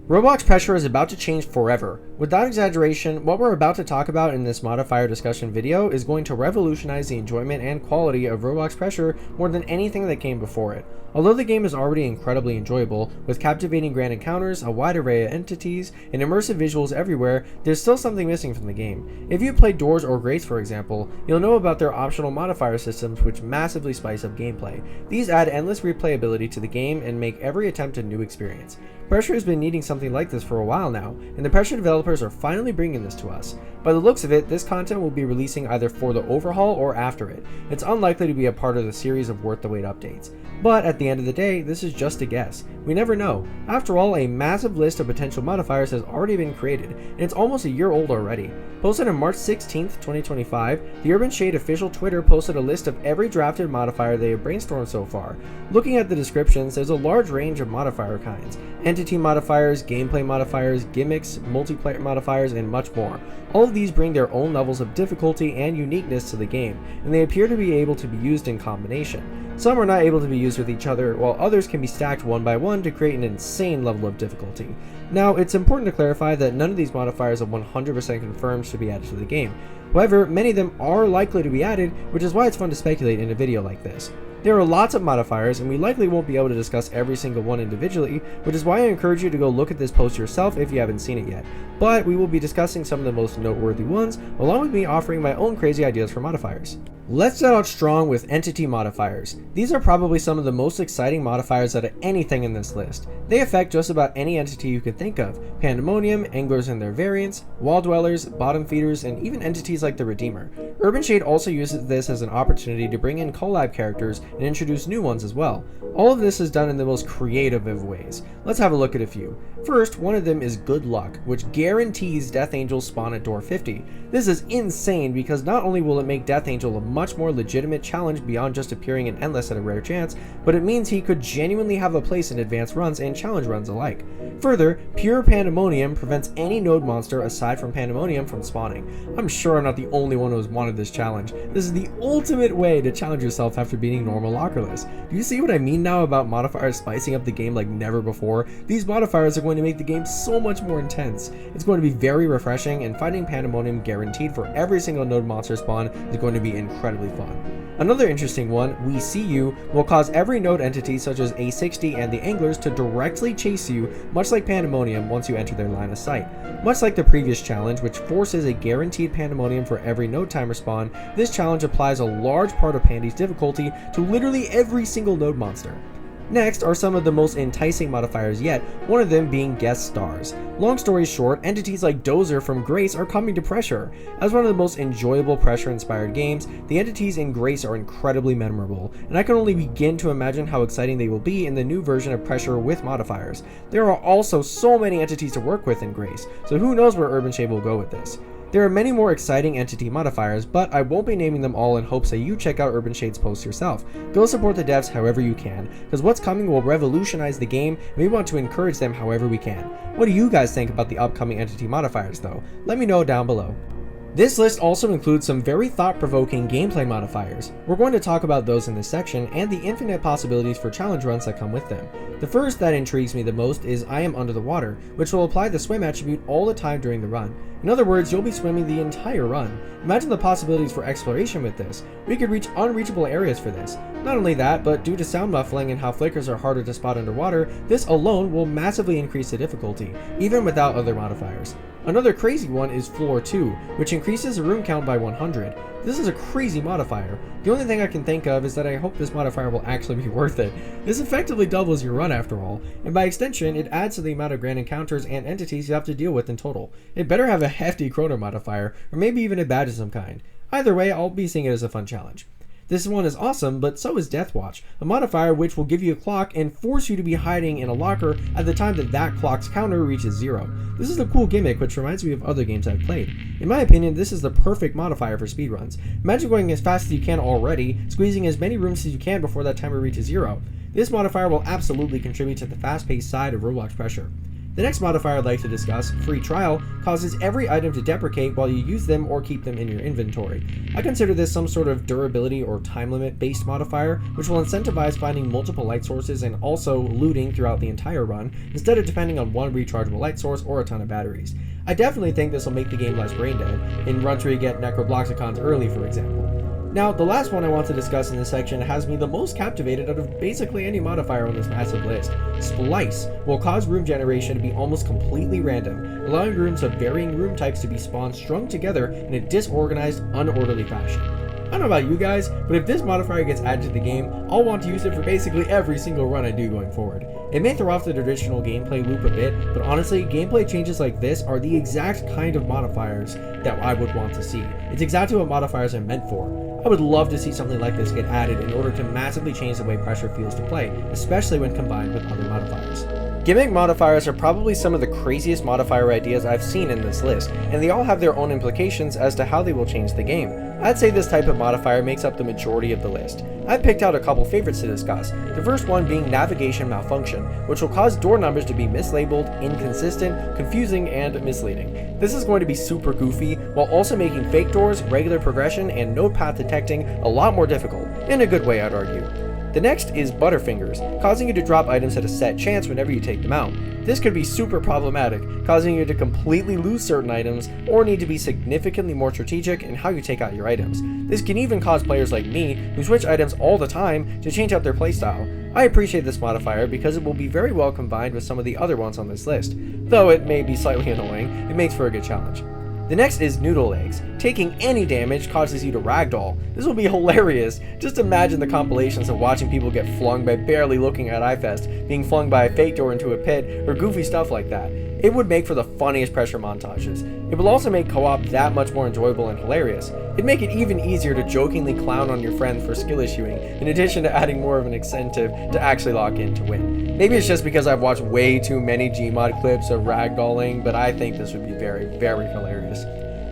Roblox Pressure is about to change forever. Without exaggeration, what we're about to talk about in this modifier discussion video is going to revolutionize the enjoyment and quality of Roblox Pressure more than anything that came before it. Although the game is already incredibly enjoyable, with captivating grand encounters, a wide array of entities, and immersive visuals everywhere, there's still something missing from the game. If you've played Doors or Grace, for example, you'll know about their optional modifier systems which massively spice up gameplay. These add endless replayability to the game and make every attempt a new experience. Pressure has been needing something like this for a while now, and the Pressure developers are finally bringing this to us. By the looks of it, this content will be releasing either for the overhaul or after it. It's unlikely to be a part of the series of worth the wait updates. But at the end of the day, this is just a guess. We never know. After all, a massive list of potential modifiers has already been created, and it's almost a year old already. Posted on March 16th, 2025, the Urban Shade official Twitter posted a list of every drafted modifier they have brainstormed so far. Looking at the descriptions, there's a large range of modifier kinds. Entity modifiers, gameplay modifiers, gimmicks, multiplayer modifiers, and much more. All of these bring their own levels of difficulty and uniqueness to the game, and they appear to be able to be used in combination. Some are not able to be used with each other, while others can be stacked one by one to create an insane level of difficulty. Now, it's important to clarify that none of these modifiers are 100% confirmed to be added to the game. However, many of them are likely to be added, which is why it's fun to speculate in a video like this. There are lots of modifiers, and we likely won't be able to discuss every single one individually, which is why I encourage you to go look at this post yourself if you haven't seen it yet. But we will be discussing some of the most noteworthy ones, along with me offering my own crazy ideas for modifiers. Let's start out strong with entity modifiers. These are probably some of the most exciting modifiers out of anything in this list. They affect just about any entity you can think of: Pandemonium, anglers and their variants, wall dwellers, bottom feeders, and even entities like the Redeemer. Urban Shade also uses this as an opportunity to bring in collab characters and introduce new ones as well. All of this is done in the most creative of ways. Let's have a look at a few. First, one of them is Good Luck, which guarantees Death Angel spawn at door 50. This is insane because not only will it make Death Angel a much more legitimate challenge beyond just appearing in Endless at a rare chance, but it means he could genuinely have a place in advanced runs and challenge runs alike. Further, pure Pandemonium prevents any node monster aside from Pandemonium from spawning. I'm sure I'm not the only one who has wanted this challenge. This is the ultimate way to challenge yourself after beating normal lockerless. Do you see what I mean now about modifiers spicing up the game like never before? These modifiers are going to make the game so much more intense. It's going to be very refreshing, and finding Pandemonium guaranteed for every single node monster spawn is going to be incredibly fun. Another interesting one, We See You, will cause every node entity such as A60 and the Anglers to directly chase you, much like Pandemonium once you enter their line of sight. Much like the previous challenge, which forces a guaranteed Pandemonium for every node timer spawn, this challenge applies a large part of Pandy's difficulty to literally every single node monster. Next are some of the most enticing modifiers yet, one of them being guest stars. Long story short, entities like Dozer from Grace are coming to Pressure. As one of the most enjoyable Pressure-inspired games, the entities in Grace are incredibly memorable, and I can only begin to imagine how exciting they will be in the new version of Pressure with modifiers. There are also so many entities to work with in Grace, so who knows where Urban Shade will go with this. There are many more exciting entity modifiers, but I won't be naming them all in hopes that you check out Urban Shade's post yourself. Go support the devs however you can, because what's coming will revolutionize the game, and we want to encourage them however we can. What do you guys think about the upcoming entity modifiers though? Let me know down below. This list also includes some very thought-provoking gameplay modifiers. We're going to talk about those in this section and the infinite possibilities for challenge runs that come with them. The first that intrigues me the most is I Am Under the Water, which will apply the swim attribute all the time during the run. In other words, you'll be swimming the entire run. Imagine the possibilities for exploration with this. We could reach unreachable areas for this. Not only that, but due to sound muffling and how flickers are harder to spot underwater, this alone will massively increase the difficulty, even without other modifiers. Another crazy one is Floor 2, which increases the room count by 100. This is a crazy modifier. The only thing I can think of is that I hope this modifier will actually be worth it. This effectively doubles your run after all, and by extension, it adds to the amount of grand encounters and entities you have to deal with in total. It better have a hefty chrono modifier, or maybe even a badge of some kind. Either way, I'll be seeing it as a fun challenge. This one is awesome, but so is Death Watch, a modifier which will give you a clock and force you to be hiding in a locker at the time that clock's counter reaches 0. This is a cool gimmick which reminds me of other games I've played. In my opinion, this is the perfect modifier for speedruns. Imagine going as fast as you can already, squeezing as many rooms as you can before that timer reaches 0. This modifier will absolutely contribute to the fast-paced side of Roblox Pressure. The next modifier I'd like to discuss, Free Trial, causes every item to deprecate while you use them or keep them in your inventory. I consider this some sort of durability or time limit based modifier, which will incentivize finding multiple light sources and also looting throughout the entire run, instead of depending on one rechargeable light source or a ton of batteries. I definitely think this will make the game less brain dead, in runs where you get Necrobloxicons early, for example. Now, the last one I want to discuss in this section has me the most captivated out of basically any modifier on this massive list. Splice will cause room generation to be almost completely random, allowing rooms of varying room types to be spawned strung together in a disorganized, unorderly fashion. I don't know about you guys, but if this modifier gets added to the game, I'll want to use it for basically every single run I do going forward. It may throw off the traditional gameplay loop a bit, but honestly, gameplay changes like this are the exact kind of modifiers that I would want to see. It's exactly what modifiers are meant for. I would love to see something like this get added in order to massively change the way Pressure feels to play, especially when combined with other modifiers. Gimmick modifiers are probably some of the craziest modifier ideas I've seen in this list, and they all have their own implications as to how they will change the game. I'd say this type of modifier makes up the majority of the list. I've picked out a couple favorites to discuss, the first one being navigation malfunction, which will cause door numbers to be mislabeled, inconsistent, confusing, and misleading. This is going to be super goofy, while also making fake doors, regular progression, and node path detecting a lot more difficult, in a good way I'd argue. The next is Butterfingers, causing you to drop items at a set chance whenever you take them out. This could be super problematic, causing you to completely lose certain items or need to be significantly more strategic in how you take out your items. This can even cause players like me, who switch items all the time, to change out their playstyle. I appreciate this modifier because it will be very well combined with some of the other ones on this list. Though it may be slightly annoying, it makes for a good challenge. The next is Noodle Eggs. Taking any damage causes you to ragdoll. This will be hilarious. Just imagine the compilations of watching people get flung by barely looking at iFest, being flung by a fake door into a pit, or goofy stuff like that. It would make for the funniest Pressure montages. It will also make co-op that much more enjoyable and hilarious. It'd make it even easier to jokingly clown on your friends for skill issuing, in addition to adding more of an incentive to actually lock in to win. Maybe it's just because I've watched way too many Gmod clips of ragdolling, but I think this would be very, very hilarious.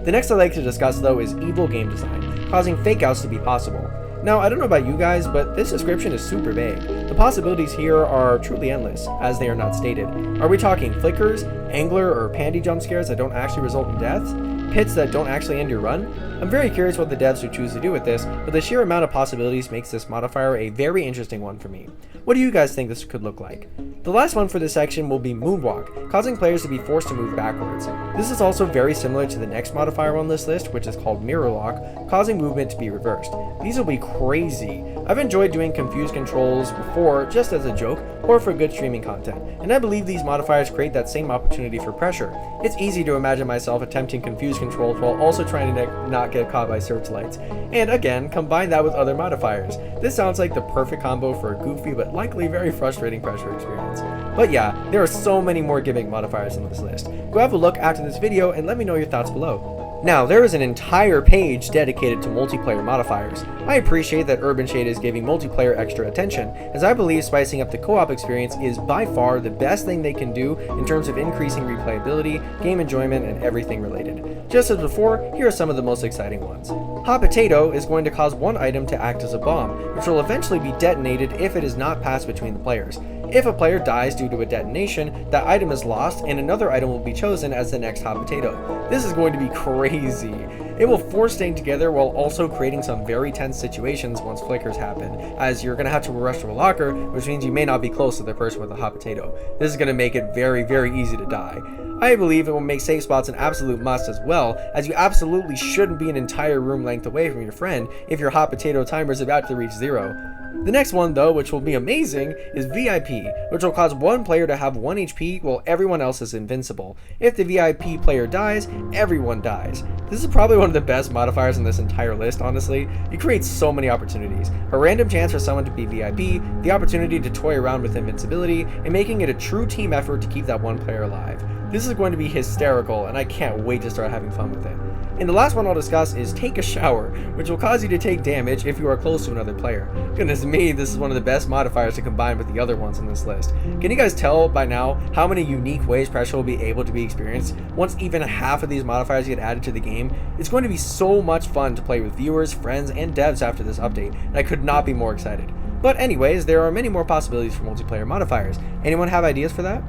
The next I'd like to discuss though is evil game design, causing fake outs to be possible. Now, I don't know about you guys, but this description is super vague. The possibilities here are truly endless, as they are not stated. Are we talking flickers, angler or pandy jump scares that don't actually result in deaths? Pits that don't actually end your run? I'm very curious what the devs would choose to do with this, but the sheer amount of possibilities makes this modifier a very interesting one for me. What do you guys think this could look like? The last one for this section will be Moonwalk, causing players to be forced to move backwards. This is also very similar to the next modifier on this list, which is called Mirror Lock, causing movement to be reversed. These will be crazy. I've enjoyed doing confused controls before, just as a joke, or for good streaming content, and I believe these modifiers create that same opportunity for Pressure. It's easy to imagine myself attempting confused controls while also trying to not get caught by searchlights. And again, combine that with other modifiers. This sounds like the perfect combo for a goofy but likely very frustrating Pressure experience. But yeah, there are so many more Gimmick modifiers in this list. Go have a look after this video and let me know your thoughts below. Now, there is an entire page dedicated to multiplayer modifiers. I appreciate that Urban Shade is giving multiplayer extra attention, as I believe spicing up the co-op experience is by far the best thing they can do in terms of increasing replayability, game enjoyment, and everything related. Just as before, here are some of the most exciting ones. Hot Potato is going to cause one item to act as a bomb, which will eventually be detonated if it is not passed between the players. If a player dies due to a detonation, that item is lost and another item will be chosen as the next Hot Potato. This is going to be crazy. It will force staying together while also creating some very tense situations once flickers happen, as you're going to have to rush to a locker, which means you may not be close to the person with a Hot Potato. This is going to make it very, very easy to die. I believe it will make safe spots an absolute must as well, as you absolutely shouldn't be an entire room length away from your friend if your Hot Potato timer is about to reach 0. The next one though, which will be amazing, is VIP, which will cause one player to have 1 HP while everyone else is invincible. If the VIP player dies, everyone dies. This is probably one of the best modifiers in this entire list, honestly. It creates so many opportunities. A random chance for someone to be VIP, the opportunity to toy around with invincibility, and making it a true team effort to keep that one player alive. This is going to be hysterical, and I can't wait to start having fun with it. And the last one I'll discuss is Take a Shower, which will cause you to take damage if you are close to another player. Goodness me, this is one of the best modifiers to combine with the other ones in this list. Can you guys tell by now how many unique ways Pressure will be able to be experienced once even half of these modifiers get added to the game? It's going to be so much fun to play with viewers, friends, and devs after this update, and I could not be more excited. But anyways, there are many more possibilities for multiplayer modifiers. Anyone have ideas for that?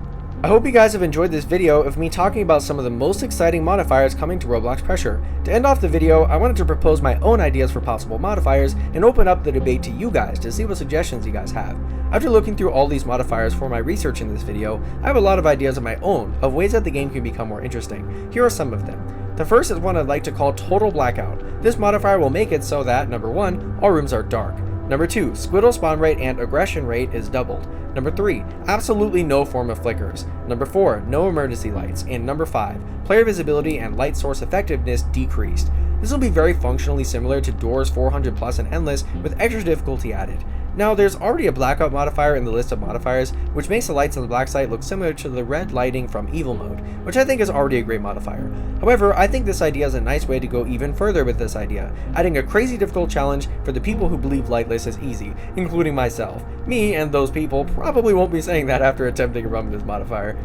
I hope you guys have enjoyed this video of me talking about some of the most exciting modifiers coming to Roblox Pressure. To end off the video, I wanted to propose my own ideas for possible modifiers and open up the debate to you guys to see what suggestions you guys have. After looking through all these modifiers for my research in this video, I have a lot of ideas of my own of ways that the game can become more interesting. Here are some of them. The first is one I'd like to call Total Blackout. This modifier will make it so that, number 1, all rooms are dark. Number 2, Squirtle spawn rate and aggression rate is doubled. Number 3, absolutely no form of flickers. Number 4, no emergency lights. And number 5, player visibility and light source effectiveness decreased. This will be very functionally similar to Doors 400 Plus and Endless with extra difficulty added. Now, there's already a blackout modifier in the list of modifiers, which makes the lights on the black site look similar to the red lighting from Evil Mode, which I think is already a great modifier. However, I think this idea is a nice way to go even further with this idea, adding a crazy difficult challenge for the people who believe lightless is easy, including myself. Me and those people probably won't be saying that after attempting to run with this modifier.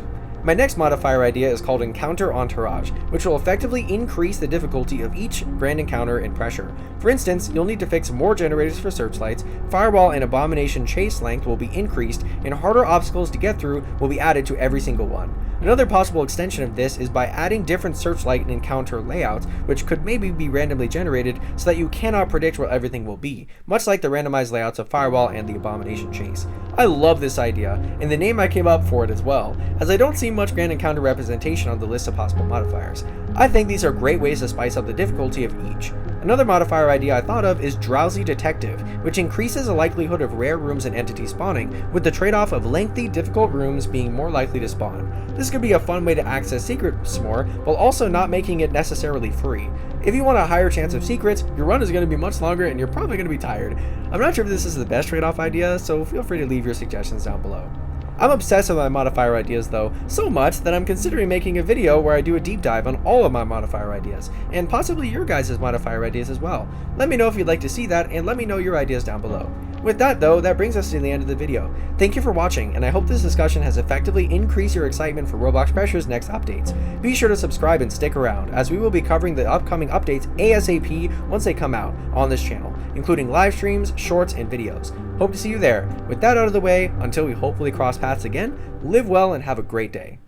My next modifier idea is called Encounter Entourage, which will effectively increase the difficulty of each grand encounter in Pressure. For instance, you'll need to fix more generators for searchlights, Firewall and Abomination chase length will be increased, and harder obstacles to get through will be added to every single one. Another possible extension of this is by adding different searchlight and encounter layouts, which could maybe be randomly generated so that you cannot predict where everything will be, much like the randomized layouts of Firewall and the Abomination chase. I love this idea, and the name I came up for it as well, as I don't see much grand encounter representation on the list of possible modifiers. I think these are great ways to spice up the difficulty of each. Another modifier idea I thought of is Drowsy Detective, which increases the likelihood of rare rooms and entities spawning, with the trade-off of lengthy, difficult rooms being more likely to spawn. This could be a fun way to access secrets more, while also not making it necessarily free. If you want a higher chance of secrets, your run is going to be much longer and you're probably going to be tired. I'm not sure if this is the best trade-off idea, so feel free to leave your suggestions down below. I'm obsessed with my modifier ideas though, so much that I'm considering making a video where I do a deep dive on all of my modifier ideas, and possibly your guys' modifier ideas as well. Let me know if you'd like to see that, and let me know your ideas down below. With that though, that brings us to the end of the video. Thank you for watching, and I hope this discussion has effectively increased your excitement for Roblox Pressure's next updates. Be sure to subscribe and stick around, as we will be covering the upcoming updates ASAP once they come out on this channel, including live streams, shorts, and videos. Hope to see you there. With that out of the way, until we hopefully cross paths again, live well and have a great day.